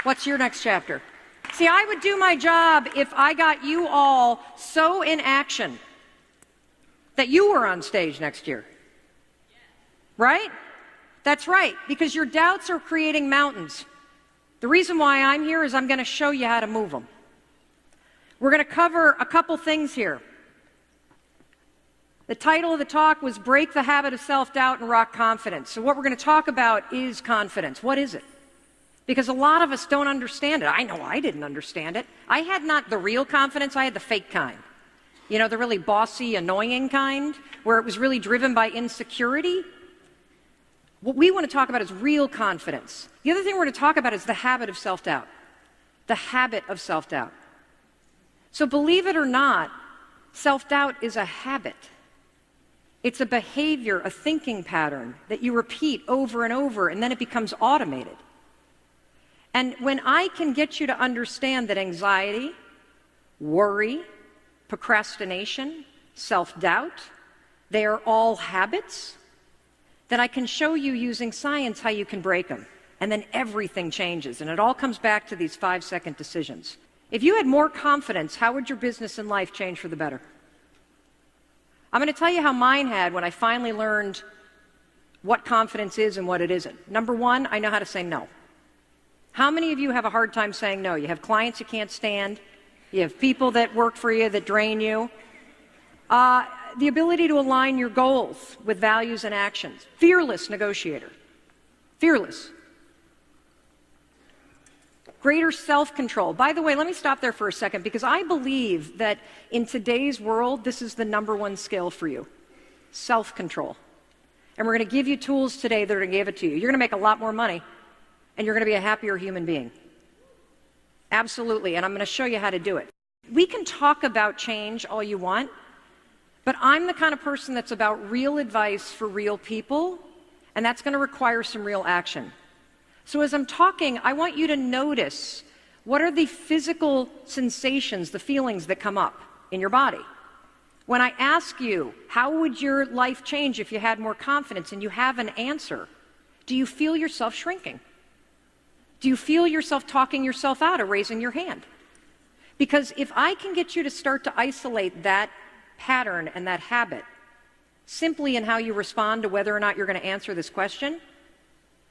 What's your next chapter? See, I would do my job if I got you all so in action that you were on stage next year. Right? That's right, because your doubts are creating mountains. The reason why I'm here is I'm going to show you how to move them. We're going to cover a couple things here. The title of the talk was Break the Habit of Self-Doubt and Rock Confidence. So what we're going to talk about is confidence. What is it? Because a lot of us don't understand it. I know I didn't understand it. I had not the real confidence, I had the fake kind. You know, the really bossy, annoying kind, where it was really driven by insecurity. What we want to talk about is real confidence. The other thing we're going to talk about is the habit of self-doubt. The habit of self-doubt. So believe it or not, self-doubt is a habit. It's a behavior, a thinking pattern that you repeat over and over, and then it becomes automated. And when I can get you to understand that anxiety, worry, procrastination, self-doubt, they are all habits, then I can show you using science how you can break them. And then everything changes. And it all comes back to these 5-second decisions. If you had more confidence, how would your business and life change for the better? I'm going to tell you how mine had when I finally learned what confidence is and what it isn't. Number one, I know how to say no. How many of you have a hard time saying no? You have clients you can't stand. You have people that work for you that drain you. The ability to align your goals with values and actions. Fearless negotiator. Fearless. Greater self-control. By the way, let me stop there for a second because I believe that in today's world, this is the #1 skill for you. Self-control. And we're going to give you tools today that are going to give it to you. You're going to make a lot more money and you're going to be a happier human being. Absolutely. And I'm going to show you how to do it. We can talk about change all you want, but I'm the kind of person that's about real advice for real people, and that's going to require some real action. So as I'm talking, I want you to notice what are the physical sensations, the feelings that come up in your body. When I ask you, how would your life change if you had more confidence, and you have an answer, do you feel yourself shrinking? Do you feel yourself talking yourself out or raising your hand? Because if I can get you to start to isolate that pattern and that habit simply in how you respond to whether or not you're going to answer this question,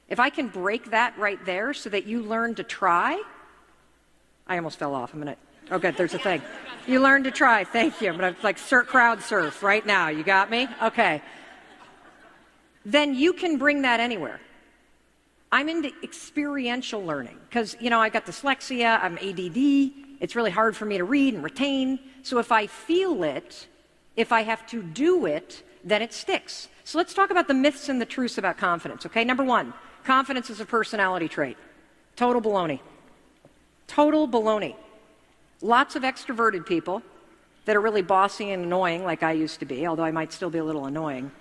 if I can break that right there so that you learn to try, I almost fell off. Oh good, there's a thing. You learn to try, thank you. I'm going to crowd surf right now. You got me? Okay. Then you can bring that anywhere. I'm into experiential learning because, you know, I got dyslexia, I'm ADD, it's really hard for me to read and retain. So if I feel it, if I have to do it, then it sticks. So let's talk about the myths and the truths about confidence, okay? Number one, confidence is a personality trait. Total baloney. Total baloney. Lots of extroverted people that are really bossy and annoying like I used to be, although I might still be a little annoying,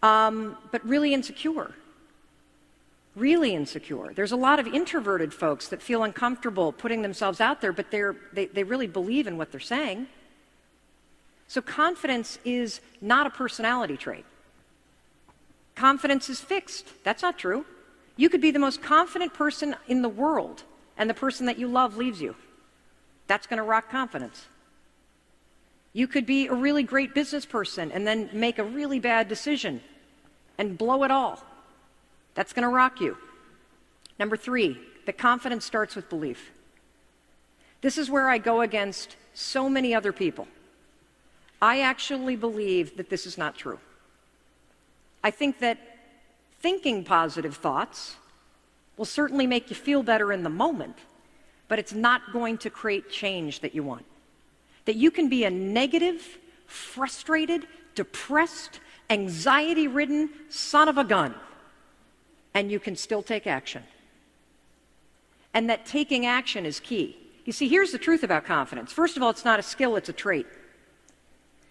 but really insecure. Really insecure. There's a lot of introverted folks that feel uncomfortable putting themselves out there, but they really believe in what they're saying. So confidence is not a personality trait. Confidence is fixed. That's not true. You could be the most confident person in the world, and the person that you love leaves you. That's going to rock confidence. You could be a really great business person and then make a really bad decision and blow it all. That's going to rock you. Number three, the confidence starts with belief. This is where I go against so many other people. I actually believe that this is not true. I think that thinking positive thoughts will certainly make you feel better in the moment, but it's not going to create change that you want. That you can be a negative, frustrated, depressed, anxiety-ridden son of a gun, and you can still take action. And that taking action is key. You see, here's the truth about confidence. First of all, it's not a skill, it's a trait.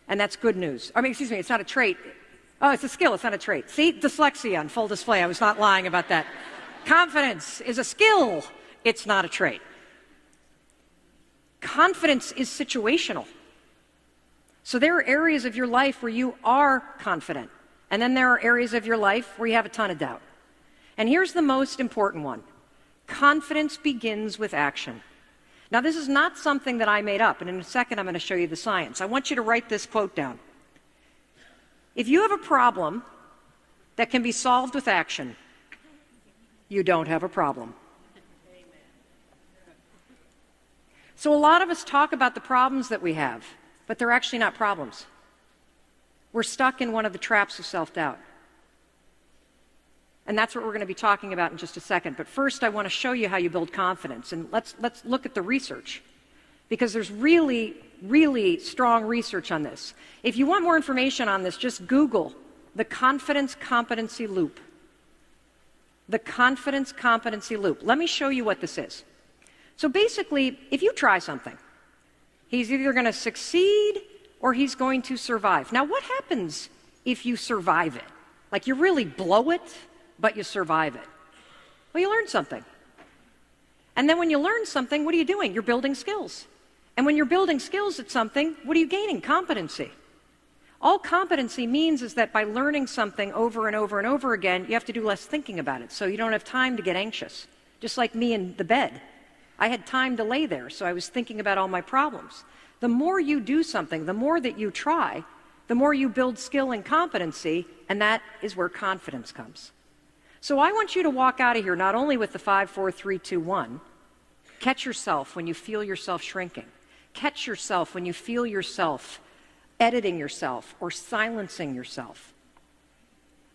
And that's good news. It's not a trait. Oh, it's a skill, it's not a trait. See, dyslexia on full display. I was not lying about that. Confidence is a skill, it's not a trait. Confidence is situational. So there are areas of your life where you are confident, and then there are areas of your life where you have a ton of doubt. And here's the most important one. Confidence begins with action. Now, this is not something that I made up, and in a second I'm going to show you the science. I want you to write this quote down. If you have a problem that can be solved with action, you don't have a problem. So a lot of us talk about the problems that we have, but they're actually not problems. We're stuck in one of the traps of self-doubt. And that's what we're going to be talking about in just a second. But first, I want to show you how you build confidence. And let's look at the research, because there's really, really strong research on this. If you want more information on this, just Google the confidence competency loop. The confidence competency loop. Let me show you what this is. So basically, if you try something, he's either going to succeed or he's going to survive. Now, what happens if you survive it? Like you really blow it, but you survive it. Well, you learn something. And then when you learn something, what are you doing? You're building skills. And when you're building skills at something, what are you gaining? Competency. All competency means is that by learning something over and over and over again, you have to do less thinking about it, so you don't have time to get anxious. Just like me in the bed. I had time to lay there, so I was thinking about all my problems. The more you do something, the more that you try, the more you build skill and competency, and that is where confidence comes. So I want you to walk out of here not only with the 5, 4, 3, 2, 1. Catch yourself when you feel yourself shrinking. Catch yourself when you feel yourself editing yourself or silencing yourself.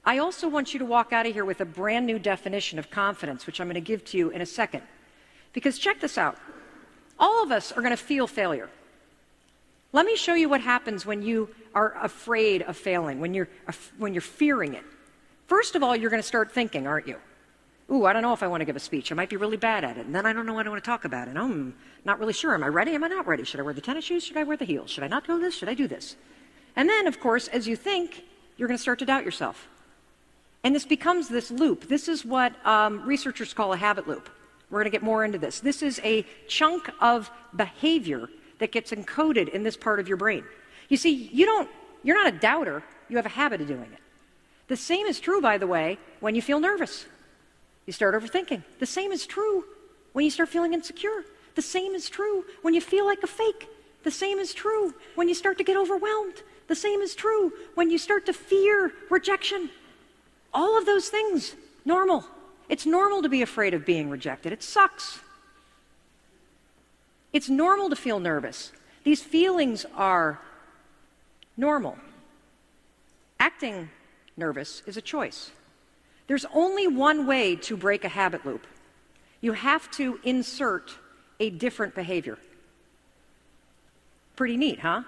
I also want you to walk out of here with a brand new definition of confidence, which I'm going to give to you in a second. Because check this out. All of us are going to feel failure. Let me show you what happens when you are afraid of failing, when you're fearing it. First of all, you're going to start thinking, aren't you? Ooh, I don't know if I want to give a speech. I might be really bad at it. And then I don't know what I want to talk about. And I'm not really sure. Am I ready? Am I not ready? Should I wear the tennis shoes? Should I wear the heels? Should I not do this? Should I do this? And then, of course, as you think, you're going to start to doubt yourself. And this becomes this loop. This is what researchers call a habit loop. We're going to get more into this. This is a chunk of behavior that gets encoded in this part of your brain. You see, you're not a doubter. You have a habit of doing it. The same is true, by the way, when you feel nervous. You start overthinking. The same is true when you start feeling insecure. The same is true when you feel like a fake. The same is true when you start to get overwhelmed. The same is true when you start to fear rejection. All of those things, normal. It's normal to be afraid of being rejected. It sucks. It's normal to feel nervous. These feelings are normal. Acting nervous is a choice. There's only one way to break a habit loop. You have to insert a different behavior. Pretty neat, huh?